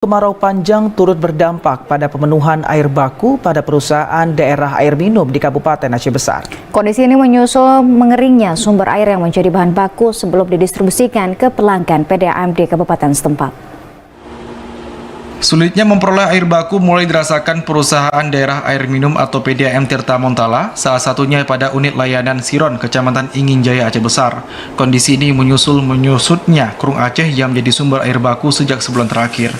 Kemarau panjang turut berdampak pada pemenuhan air baku pada perusahaan daerah air minum di Kabupaten Aceh Besar. Kondisi ini menyusul mengeringnya sumber air yang menjadi bahan baku sebelum didistribusikan ke pelanggan PDAM di Kabupaten setempat. Sulitnya memperoleh air baku mulai dirasakan perusahaan daerah air minum atau PDAM Tirta Montala, salah satunya pada unit layanan Siron, Kecamatan Ingin Jaya, Aceh Besar. Kondisi ini menyusul menyusutnya Krung Aceh yang menjadi sumber air baku sejak sebulan terakhir.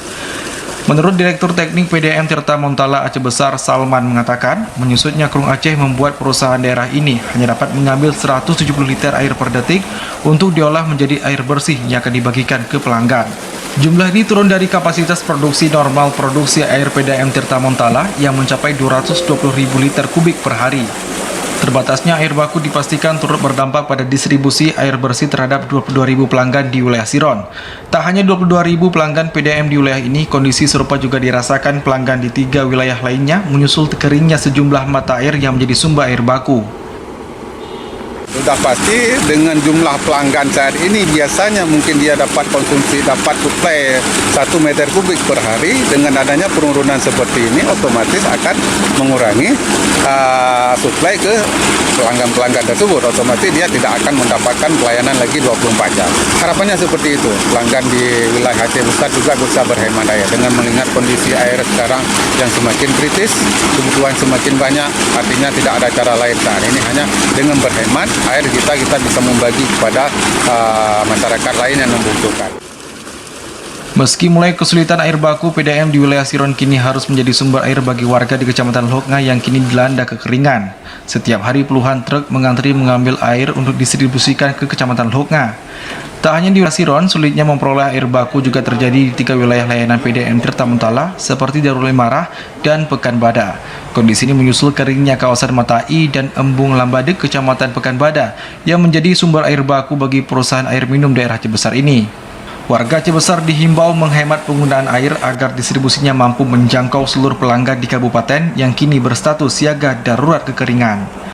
Menurut Direktur Teknik PDAM Tirta Montala Aceh Besar, Salman mengatakan, menyusutnya Krung Aceh membuat perusahaan daerah ini hanya dapat mengambil 170 liter air per detik untuk diolah menjadi air bersih yang akan dibagikan ke pelanggan. Jumlah ini turun dari kapasitas produksi normal produksi air PDAM Tirta Montala yang mencapai 220.000 liter kubik per hari. Terbatasnya air baku dipastikan turut berdampak pada distribusi air bersih terhadap 22.000 pelanggan di wilayah Siron. Tak hanya 22.000 pelanggan PDAM di wilayah ini, kondisi serupa juga dirasakan pelanggan di 3 wilayah lainnya menyusul keringnya sejumlah mata air yang menjadi sumber air baku. Sudah pasti dengan jumlah pelanggan saat ini biasanya mungkin dia dapat suplai 1 meter kubik per hari. Dengan adanya penurunan seperti ini otomatis akan mengurangi suplai ke pelanggan-pelanggan tersebut. Otomatis dia tidak akan mendapatkan pelayanan lagi 24 jam. Harapannya seperti itu. Pelanggan di wilayah Aceh Besar juga bisa berhemat air dengan melihat kondisi air sekarang yang semakin kritis, kebutuhan semakin banyak, artinya tidak ada cara lain saat ini hanya dengan berhemat air kita bisa membagi kepada masyarakat lain yang membutuhkan. Meski mulai kesulitan air baku, PDAM di wilayah Siron kini harus menjadi sumber air bagi warga di Kecamatan Loknga yang kini dilanda kekeringan. Setiap hari puluhan truk mengantri mengambil air untuk distribusikan ke Kecamatan Loknga. Tak hanya di wilayah Siron, sulitnya memperoleh air baku juga terjadi di 3 wilayah layanan PDAM Tirta Montala seperti Darul Marah dan Pekanbada. Kondisi ini menyusul keringnya kawasan Matai dan Embung Lambadek, Kecamatan Pekanbada, yang menjadi sumber air baku bagi perusahaan air minum daerah Aceh Besar ini. Warga Aceh Besar dihimbau menghemat penggunaan air agar distribusinya mampu menjangkau seluruh pelanggan di kabupaten yang kini berstatus siaga darurat kekeringan.